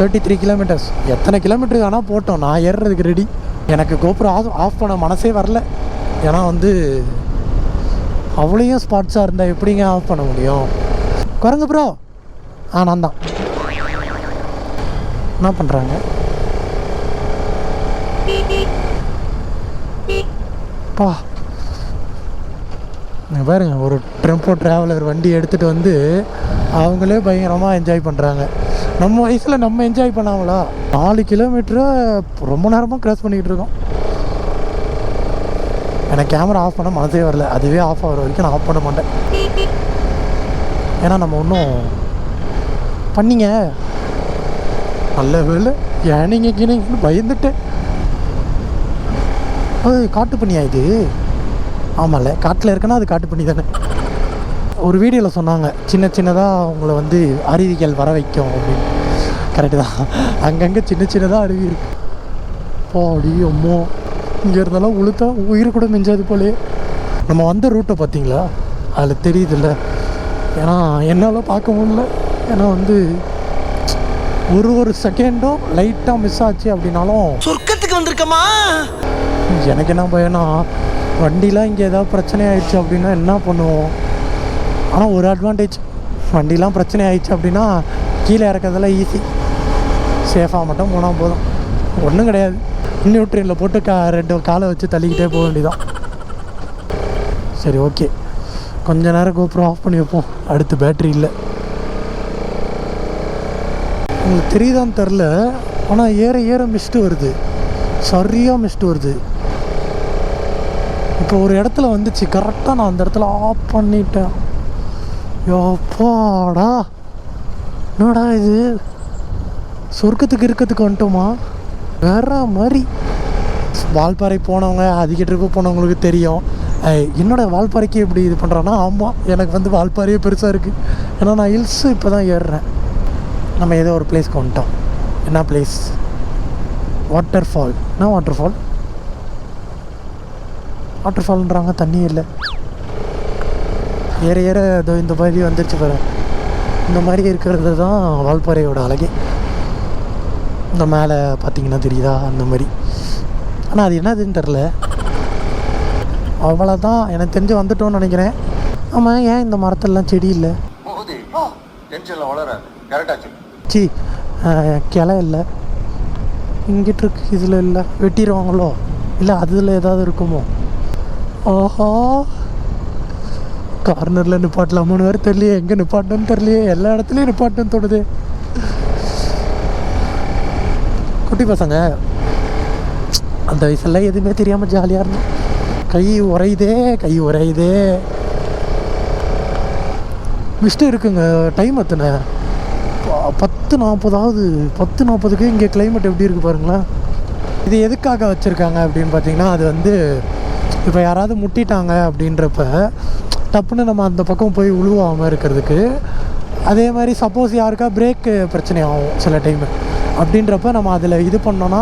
33 kilometres. எத்தனை கிலோமீட்டருக்கு ஆனால் போட்டோம், நான் ஏறுறதுக்கு ரெடி. எனக்கு கோபுரம் ஆஃப் பண்ண மனசே வரல. ஏன்னா வந்து அவ்வளோயும் ஸ்பாட்ஸாக இருந்தால் எப்படிங்க ஆஃப் பண்ண முடியும்? குரங்கு ப்ரோ, நான் தான். என்ன பண்ணுறாங்க பா? பாருங்க, ஒரு டெம்போ ட்ராவலர் வண்டி எடுத்துகிட்டு வந்து அவங்களே பயங்கரமாக என்ஜாய் பண்ணுறாங்க. நம்ம வயசில் நம்ம என்ஜாய் பண்ணாங்களா? 4 கிலோமீட்டரை ரொம்ப நேரமாக க்ராஸ் பண்ணிக்கிட்டு இருக்கோம். எனக்கு கேமரா ஆஃப் பண்ண மனசே வரல. அதுவே ஆஃப் ஆகிற வரைக்கும் நான் ஆஃப் பண்ண மாட்டேன். ஏன்னா நம்ம ஒன்றும் பண்ணிங்க நல்ல வேலை ஏனிங்க கீனிங்கன்னு பயந்துட்டேன். அது காட்டு பண்ணியா இது? ஆமாம்ல, காட்டில் இருக்குன்னா அது காட்டு பண்ணி தானே. ஒரு வீடியோவில் சொன்னாங்க சின்ன சின்னதாக உங்களை வந்து அருவிகள் வர வைக்கும் அப்படின்னு. கரெக்டு தான், அங்கங்கே சின்ன சின்னதாக அருவி இருக்கு. பாடி அம்மோ, இங்கே இருந்தாலும் உளுத்தா உயிர் கூட மிஞ்சாது போலே. நம்ம வந்த ரூட்டை பார்த்தீங்களா? அதில் தெரியுதில்ல. ஏன்னா என்னால் பார்க்க முடியல. ஏன்னா வந்து ஒரு செகண்டும் லைட்டாக மிஸ் ஆச்சு அப்படின்னாலும் சொர்க்கத்துக்கு வந்திருக்கமா. எனக்கு என்ன பயம்னா, வண்டிலாம் இங்கே ஏதாவது பிரச்சனை ஆயிடுச்சு அப்படின்னா என்ன பண்ணுவோம்? ஆனால் ஒரு அட்வான்டேஜ், வண்டிலாம் பிரச்சனை ஆயிடுச்சு அப்படின்னா கீழே இறக்கிறதெல்லாம் ஈஸி. சேஃபாக மட்டும் போனால் போதும், ஒன்றும் கிடையாது. இன்னும் ட்ரெயினில் போட்டு 2 காலை வச்சு தள்ளிக்கிட்டே போக வேண்டியதான். சரி, ஓகே, கொஞ்ச நேரம் கோபுரம் ஆஃப் பண்ணி வைப்போம். அடுத்து பேட்ரி இல்லை. உங்களுக்கு தெரியுதான்னு தெரில, ஆனால் ஏற மிஸ்ட்டு வருது, சரியாக மிஸ்ட்டு வருது. இப்போ ஒரு இடத்துல வந்துச்சு கரெக்டாக, நான் அந்த இடத்துல ஆஃப் பண்ணிட்டேன். யோப்பாடா, என்னடா இது, சொர்க்கத்துக்கு இருக்கிறதுக்கு வந்துட்டோமா? வேற மாதிரி. வால்பாறை போனவங்க, அதிக ட்ரிப்பு போனவங்களுக்கு தெரியும். என்னோட வால்பாறைக்கு எப்படி இது பண்ணுறான்னா, ஆமாம், எனக்கு வந்து வால்பாறையே பெருசாக இருக்குது. ஏன்னா நான் ஹில்ஸு இப்போ தான் ஏறுறேன். நம்ம ஏதோ ஒரு பிளேஸ்க்கு வந்துட்டோம். என்ன பிளேஸ்? Water fall. என்ன வாட்டர் ஃபால்? வாட்டர் ஃபால்ன்றாங்க, தண்ணி இல்லை. ஏற ஏதோ இந்த மாதிரி வந்துருச்சு பாரு. இந்த மாதிரி இருக்கிறது தான் வால்பாறையோட அழகே. இந்த மேலே பார்த்தீங்கன்னா தெரியுதா, அந்த மாதிரி. ஆனால் அது என்னதுன்னு தெரில. அவ்வளோதான், எனக்கு தெரிஞ்சு வந்துட்டோன்னு நினைக்கிறேன். ஆமாம், ஏன் இந்த மரத்தெல்லாம் செடி இல்லை? சி, கிளை இல்லை, இங்கிட்டு இருக்கு, இதில் இல்லை. வெட்டிடுவாங்களோ? இல்லை அதில் ஏதாவது இருக்குமோ? ஆஹா, கார்னரில் நிப்பாட்டலாமான்னு வேறு தெரியலையே, எங்கே நிப்பாட்டணும்னு தெரியலையே. எல்லா இடத்துலையும் நிப்பாட்டணும்னு தோணுது. குட்டி பசங்க அந்த வயசெல்லாம் எதுவுமே தெரியாமல் ஜாலியாக இருந்தோம். கை உரையுதே. மிஸ்ட்டு இருக்குங்க. டைம் எத்தனை? 10:40. 10:40க்கு இங்கே கிளைமேட் எப்படி இருக்குது பாருங்களேன். இது எதுக்காக வச்சுருக்காங்க அப்படின்னு பார்த்தீங்கன்னா, அது வந்து இப்போ யாராவது முட்டிட்டாங்க அப்படின்றப்ப டப்புன்னு நம்ம அந்த பக்கம் போய் உழுவாமல் இருக்கிறதுக்கு. அதே மாதிரி சப்போஸ் யாருக்கா பிரேக்கு பிரச்சனை ஆகும் சில டைமு. அப்படின்றப்ப நம்ம அதில் இது பண்ணோன்னா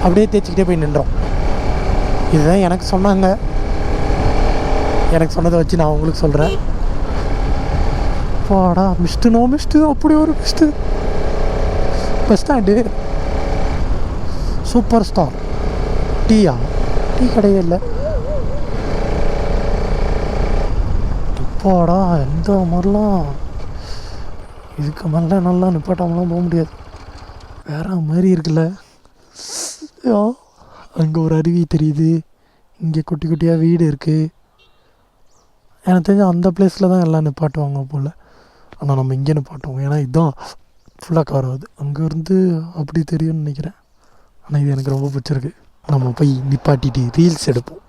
அப்படியே தேய்ச்சிக்கிட்டே போய் நின்றோம். இதுதான் எனக்கு சொன்னாங்க. எனக்கு சொன்னதை வச்சு நான் உங்களுக்கு சொல்கிறேன். பாடா, மிஸ்ட்டு அப்படி ஒரு missed. Bus stand super star. டீயா? டீ கடையே இல்லை. அப்பாடா, எந்த மாதிரிலாம் இதுக்கு மேலே நல்லா நிப்பாட்டாமலாம் போக முடியாது. வேற மாதிரி இருக்குல்ல. அங்கே ஒரு அருவி தெரியுது, இங்கே குட்டி குட்டியாக வீடு இருக்குது. எனக்கு தெரிஞ்ச அந்த பிளேஸில் தான் எல்லாம் நிப்பாட்டுவாங்க போல். ஆனால் நம்ம இங்கே நிப்பாட்டுவோம், ஏன்னா இதுதான் ஃபுல்லாக கவர் ஆகுது. அங்கேருந்து அப்படி தெரியும்னு நினைக்கிறேன். ஆனால் இது எனக்கு ரொம்ப பிடிச்சிருக்கு. நம்ம போய் நிப்பாட்டிட்டு ரீல்ஸ் எடுப்போம்.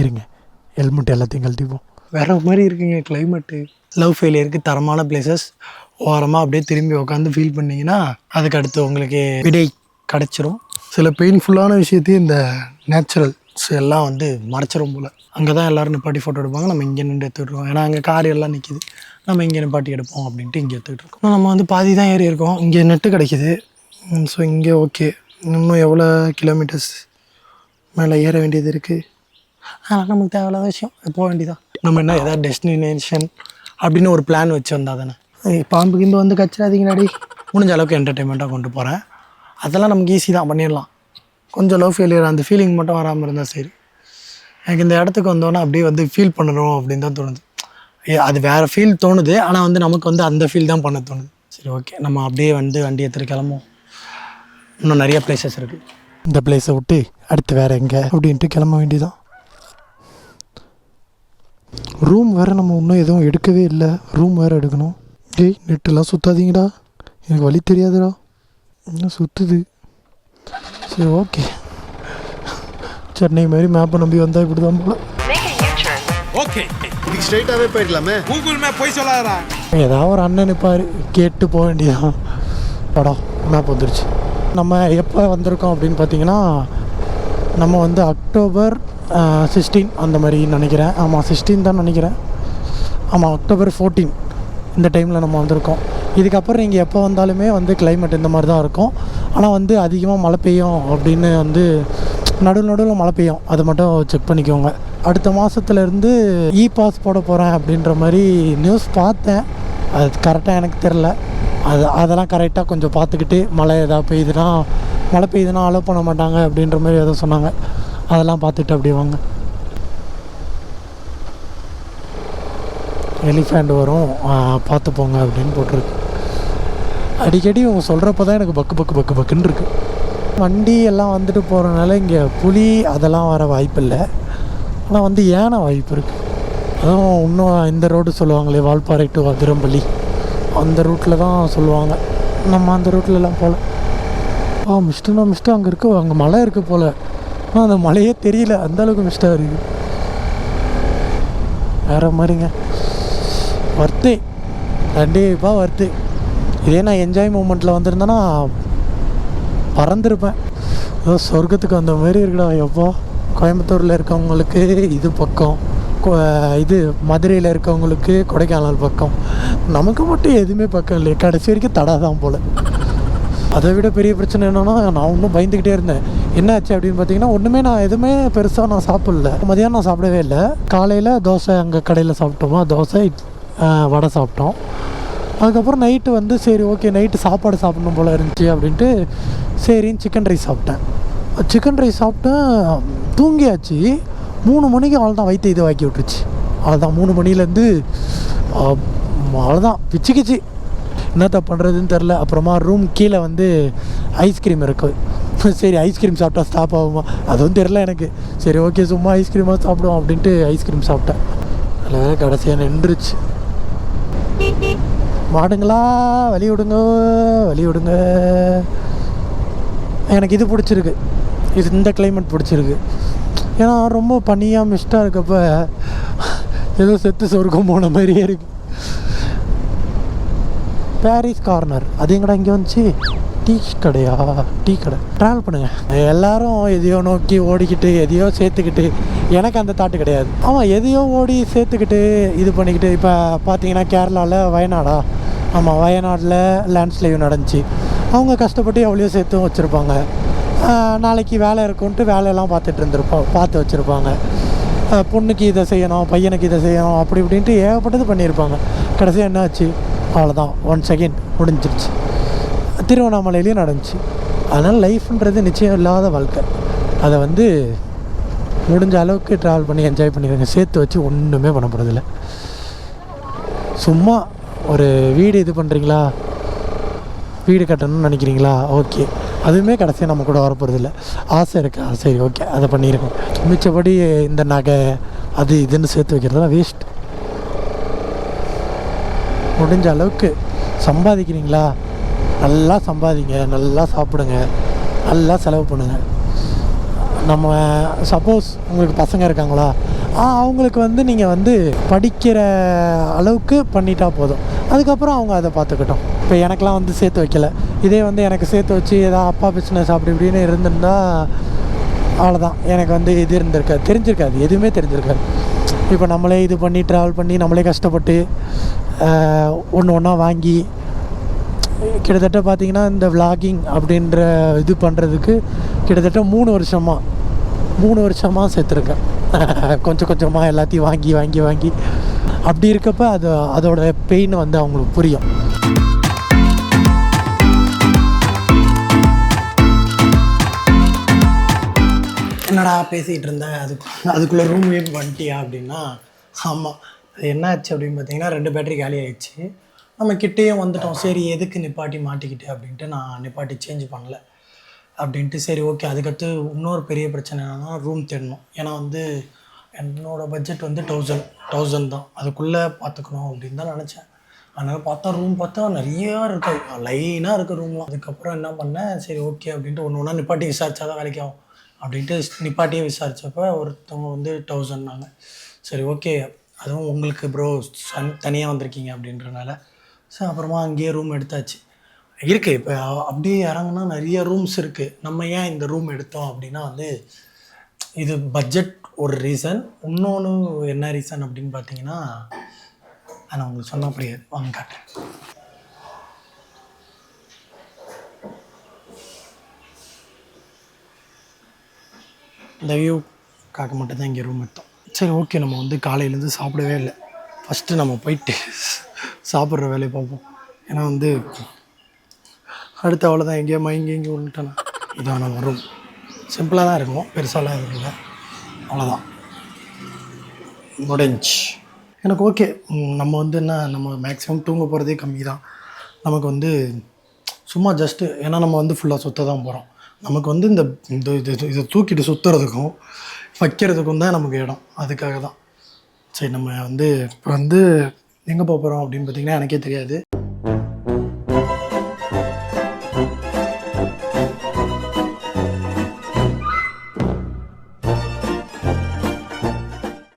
இருங்க, ஹெல்மெட் எல்லாத்தையும் கழட்டிப்போம். வேறு மாதிரி இருக்குங்க கிளைமேட்டு. லவ் ஃபெயிலியருக்கு தரமான பிளேசஸ். ஓரமாக அப்படியே திரும்பி உட்காந்து ஃபீல் பண்ணிங்கன்னா அதுக்கு அடுத்து உங்களுக்கு விடை கிடச்சிரும். சில பெயின்ஃபுல்லான விஷயத்தையும் இந்த நேச்சுரல்ஸ் எல்லாம் வந்து மறைச்சிரும் போல். அங்கே தான் எல்லோரும் நிப்பாட்டி ஃபோட்டோ எடுப்பாங்க. நம்ம இங்கே நின்று எடுத்துகிட்ருக்கோம். ஏன்னா அங்கே கார் எல்லாம் நிற்கிது, நம்ம இங்கே நிப்பாட்டி எடுப்போம் அப்படின்ட்டு இங்கே எடுத்துக்கிட்டு இருக்கோம். நம்ம வந்து பாதி தான் ஏறி இருக்கோம். இங்கே நெட்டு கிடைக்கிது. ஸோ இங்கே ஓகே. இன்னும் எவ்வளோ கிலோமீட்டர்ஸ் மேலே ஏற வேண்டியது இருக்குது. அதனால் நமக்கு தேவையில்லாத விஷயம், போக வேண்டியதான். நம்ம என்ன ஏதாவது டெஸ்டினேஷன் அப்படின்னு ஒரு பிளான் வச்சு வந்தால் தானே. பாம்பு கிம்பு வந்து கச்சிடாதீங்கடாடி. முடிஞ்ச அளவுக்கு என்டர்டெயின்மெண்ட்டாக கொண்டு போகிறேன். அதெல்லாம் நமக்கு ஈஸி தான், பண்ணிடலாம். கொஞ்சம் லவ் ஃபெயிலியர் அந்த ஃபீலிங் மட்டும் வராமல் இருந்தால் சரி. எனக்கு இந்த இடத்துக்கு வந்தோன்னே அப்படியே வந்து ஃபீல் பண்ணணும் அப்படின்னு தான் தோணுது. அது வேறு ஃபீல் தோணுது, ஆனால் வந்து நமக்கு வந்து அந்த ஃபீல் தான் பண்ண தோணுது. சரி ஓகே, நம்ம அப்படியே வந்து வண்டி எடுத்துகிட்டு கிளம்புவோம். இன்னும் நிறைய பிளேசஸ் இருக்குது. இந்த பிளேஸை விட்டு அடுத்து வேறு எங்கே அப்படின்ட்டு கிளம்ப வேண்டியதான். ரூம் வேறு நம்ம இன்னும் எதுவும் எடுக்கவே இல்லை. ரூம் வேறு எடுக்கணும். டேய் நெட்டெல்லாம் சுற்றாதீங்கடா, எனக்கு வழி தெரியாதுடா. இன்னும் சுற்றுது. சரி ஓகே, சென்னை மாதிரி மேப்பை நம்பி வந்தால் இப்படி தான் போல. ஓகே, இதுக்கு ஸ்ட்ரைட்டாகவே போயிடலாமே. கூகுள் மேப் போய் சொல்லாதடா. ஏதாவது ஒரு அண்ணன் நிற்பார், கேட்டு போக வேண்டியதான். படம் மேப் வந்துருச்சு. நம்ம எப்போ வந்திருக்கோம் அப்படின்னு பார்த்தீங்கன்னா, நம்ம வந்து அக்டோபர் 16 அந்த மாதிரி நினைக்கிறேன். ஆமாம் 16 தான் நினைக்கிறேன். ஆமாம் அக்டோபர் 14 இந்த டைமில் நம்ம வந்திருக்கோம். இதுக்கப்புறம் நீங்கள் எப்போ வந்தாலுமே வந்து கிளைமேட் இந்த மாதிரி தான் இருக்கும். ஆனால் வந்து அதிகமாக மழை பெய்யும் அப்படின்னு வந்து நடுவில் மழை பெய்யும், அதை மட்டும் செக் பண்ணிக்கோங்க. அடுத்த மாதத்துலேருந்து பாஸ் போட போகிறேன் அப்படின்ற மாதிரி நியூஸ் பார்த்தேன். அது கரெக்டாக எனக்கு தெரில. அதெல்லாம் கரெக்டாக கொஞ்சம் பார்த்துக்கிட்டு மழை பெய்யுதுன்னா அலோவ் பண்ண மாட்டாங்க அப்படின்ற மாதிரி எதோ சொன்னாங்க. அதெல்லாம் பார்த்துட்டு அப்படியே வாங்க. எலிஃபேண்ட் வரும், பார்த்து போங்க அப்படின்னு போட்டிருக்கு. அடிக்கடி இவங்க சொல்கிறப்ப தான் எனக்கு பக்குன்னு இருக்குது. வண்டி எல்லாம் வந்துட்டு போகிறனால இங்கே புலி அதெல்லாம் வர வாய்ப்பு இல்லை. ஆனால் வந்து யானை வாய்ப்பு இருக்குது. அதுவும் இன்னும் இந்த ரோடு சொல்லுவாங்களே, வால்பாறை டு அதிரம்பள்ளி, அந்த ரூட்டில் தான் சொல்லுவாங்க. நம்ம அந்த ரூட்லலாம் போகல. மிஸ்ட்டு அங்கே இருக்குது, அங்கே மலை இருக்குது போல். ஆனால் அந்த மலையே தெரியல, அந்தளவுக்கு மிஸ்டாக இருக்குது. வேறு மாதிரிங்க, வர்த்து கண்டிப்பாக வர்த்து. இதே நான் என்ஜாய் மூமெண்ட்டில் வந்திருந்தேன்னா பறந்துருப்பேன். ஏதோ சொர்க்கத்துக்கு வந்த மாதிரி இருக்குடா. எப்போ கோயம்புத்தூரில் இருக்கவங்களுக்கு இது பக்கம், இது மதுரையில் இருக்கவங்களுக்கு கொடைக்கானல் பக்கம், நமக்கு மட்டும் எதுவுமே பக்கம் இல்லையே. கடைசி வரைக்கும் தடா தான் போல். அதை விட பெரிய பிரச்சனை என்னென்னா, நான் இன்னும் பயந்துக்கிட்டே இருந்தேன். என்னாச்சு அப்படின்னு பார்த்தீங்கன்னா, நான் எதுவுமே பெருசாக நான் சாப்பிடல. மதியானம் நான் சாப்பிடவே இல்லை. காலையில் தோசை அங்கே கடையில் சாப்பிட்டோமா, தோசை வடை சாப்பிட்டோம். அதுக்கப்புறம் நைட்டு வந்து சரி ஓகே நைட்டு சாப்பாடு சாப்பிடணும் போல் இருந்துச்சு அப்படின்ட்டு சரின்னு சிக்கன் ரைஸ் சாப்பிட்டேன். தூங்கியாச்சு. 3 மணிக்கு அவ்வளோதான் வயிற்று இது வாக்கி விட்டுருச்சு. அவ்வளோதான் 3 மணிலேருந்து அவ்வளோதான் பிச்சுக்கிச்சு. என்னத்த பண்ணுறதுன்னு தெரில. அப்புறமா ரூம் கீழே வந்து ஐஸ்கிரீம் இருக்குது. சரி ஐஸ்கிரீம் சாப்பிட்டா ஸ்டாப் ஆகுமா அதுவும் தெரில எனக்கு. சரி ஓகே சும்மா ஐஸ்கிரீமாக சாப்பிடுவோம் அப்படின்ட்டு ஐஸ்கிரீம் சாப்பிட்டேன். அதில் வேறு கடைசியாக நின்றுச்சு. மாடுங்களா வழி விடுங்க. எனக்கு இது பிடிச்சிருக்கு, இந்த கிளைமேட் பிடிச்சிருக்கு. ஏன்னா ரொம்ப பனியாக மிஸ்டாக இருக்கப்போ ஏதோ செத்து சொர்க்கம் போன மாதிரியே இருக்குது. பாரிஸ் கார்னர் அது எங்கடா இங்கே வந்துச்சு? டீ கடை ட்ராவல் பண்ணுங்கள். எல்லோரும் எதையோ நோக்கி ஓடிக்கிட்டு எதையோ சேர்த்துக்கிட்டு, எனக்கு அந்த தாட்டு கிடையாது. ஆமாம் எதையோ ஓடி சேர்த்துக்கிட்டு இது பண்ணிக்கிட்டு. இப்போ பார்த்தீங்கன்னா கேரளாவில் வயநாட்டில் லேண்ட்ஸ்லைவ் நடந்துச்சு. அவங்க கஷ்டப்பட்டு எவ்வளோ சேர்த்தும் வச்சுருப்பாங்க. நாளைக்கு வேலை இருக்குன்ட்டு வேலையெல்லாம் பார்த்து வச்சுருப்பாங்க. பொண்ணுக்கு இதை செய்யணும், பையனுக்கு இதை செய்யணும், அப்படி இப்படின்ட்டு ஏகப்பட்டது பண்ணியிருப்பாங்க. கடைசியாக என்ன ஆச்சு? அவ்வளோதான், 1 செகண்ட் முடிஞ்சிருச்சு. திருவண்ணாமலையிலையும் நடந்துச்சு. அதனால் லைஃப்ன்றது நிச்சயம் இல்லாத வாழ்க்கை. அதை வந்து முடிஞ்ச அளவுக்கு ட்ராவல் பண்ணி என்ஜாய் பண்ணிடுங்க. சேர்த்து வச்சு ஒன்றுமே பண்ண போகிறதில்ல. சும்மா ஒரு வீடு இது பண்ணுறீங்களா, வீடு கட்டணும்னு நினைக்கிறீங்களா, ஓகே, அதுவுமே கடைசியாக நம்ம கூட வரப்போகிறதில்ல. ஆசை இருக்கா, சரி ஓகே அதை பண்ணியிருக்கோம். மிச்சப்படி இந்த நகை அது இதுன்னு சேர்த்து வைக்கிறதுலாம் வேஸ்ட். முடிஞ்ச அளவுக்கு சம்பாதிக்கிறீங்களா, நல்லா சம்பாதிங்க, நல்லா சாப்பிடுங்க, நல்லா செலவு பண்ணுங்கள். நம்ம சப்போஸ் உங்களுக்கு பசங்க இருக்காங்களா, அவங்களுக்கு வந்து நீங்கள் வந்து படிக்கிற அளவுக்கு பண்ணிட்டா போதும். அதுக்கப்புறம் அவங்க அதை பார்த்துக்கிட்டோம். இப்போ எனக்கெலாம் வந்து சேர்த்து வைக்கல. இதே வந்து எனக்கு சேர்த்து வச்சு ஏதாவது அப்பா பிஸ்னஸ் அப்படி இப்படின்னு இருந்திருந்தா அவ்வளோதான். எனக்கு வந்து இது தெரிஞ்சிருக்காது, எதுவுமே தெரிஞ்சிருக்காது. இப்போ நம்மளே இது பண்ணி ட்ராவல் பண்ணி நம்மளே கஷ்டப்பட்டு ஒன்று ஒன்றா வாங்கி கிட்டத்தட்ட பார்த்திங்கன்னா இந்த விளாகிங் அப்படின்ற இது பண்ணுறதுக்கு கிட்டத்தட்ட 3 வருஷமாக சேர்த்துருக்கேன். கொஞ்சம் கொஞ்சமாக எல்லாத்தையும் வாங்கி அப்படி இருக்கப்போ அதோட பெயின் வந்து அவங்களுக்கு புரியும். என்னடா பேசிகிட்டு இருந்தேன் அதுக்குள்ளே ரூம்லேயே வந்துட்டியா அப்படின்னா, ஆமாம். அது என்ன ஆச்சு அப்படின்னு பார்த்தீங்கன்னா 2 பேட்டரி காலி ஆயிடுச்சு. நம்ம கிட்டேயும் வந்துட்டோம். சரி எதுக்கு நிப்பாட்டி மாட்டிக்கிட்டு அப்படின்ட்டு நான் நிப்பாட்டி சேஞ்ச் பண்ணல. அப்படின்ட்டு சரி ஓகே. அதுக்கடுத்து இன்னொரு பெரிய பிரச்சனை என்னென்னா ரூம் தேடணும். ஏன்னா வந்து என்னோடய பட்ஜெட் வந்து 1000 தான். அதுக்குள்ளே பார்த்துக்கணும் அப்படின்னு தான் நினச்சேன். அதனால் பார்த்தா நிறையா இருக்கு. லைனாக இருக்குது ரூம்லாம். அதுக்கப்புறம் என்ன பண்ணேன், சரி ஓகே அப்படின்ட்டு ஒன்று ஒன்றா நிப்பாட்டி விசாரித்தா தான் வேலைக்கு ஆகும் அப்படின்ட்டு நிப்பாட்டியே விசாரித்தப்ப ஒருத்தவங்க வந்து 1000னாங்க. சரி ஓகே, அதுவும் உங்களுக்கு ப்ரோ தனியாக வந்திருக்கீங்க அப்படின்றனால சரி அப்புறமா அங்கேயே ரூம் எடுத்தாச்சு. இருக்குது இப்போ அப்படியே இறங்குனா நிறைய ரூம்ஸ் இருக்குது. நம்ம ஏன் இந்த ரூம் எடுத்தோம் அப்படின்னா வந்து இது பட்ஜெட் ஒரு ரீசன். இன்னொன்று என்ன ரீசன் அப்படின்னு பார்த்தீங்கன்னா, நான் உங்களுக்கு சொன்னால் புரியாது, வாங்க காட்டுறேன். இந்த வியூ காக்க மட்டும்தான் இங்கே ரூம் எடுத்தோம். சரி ஓகே, நம்ம வந்து காலையிலேருந்து சாப்பிடவே இல்லை. ஃபஸ்ட்டு நம்ம போயிட்டு சாப்பிட்ற வேலையை பார்ப்போம். ஏன்னா வந்து அடுத்து அவ்வளோதான், எங்கேயோ மயங்கி இங்கே விழுந்துட்டேன்னா. இதான் நம்ம ரூம். சிம்பிளாக தான் இருக்கும், பெருசாலாம் எதுவும் இல்லை. அவ்வளோதான், முடிஞ்சு. எனக்கு ஓகே. நம்ம வந்து என்ன, நம்ம மேக்ஸிமம் தூங்க போகிறதே கம்மி தான். நமக்கு வந்து சும்மா ஜஸ்ட்டு ஏன்னா நம்ம வந்து ஃபுல்லாக சுற்ற தான் போகிறோம். நமக்கு வந்து இதை தூக்கிட்டு சுற்றுறதுக்கும் வைக்கிறதுக்கும் தான் நமக்கு இடம். அதுக்காக தான். சரி நம்ம வந்து இப்போ வந்து எங்கே போகிறோம் அப்படின்னு பார்த்திங்கன்னா எனக்கே தெரியாது.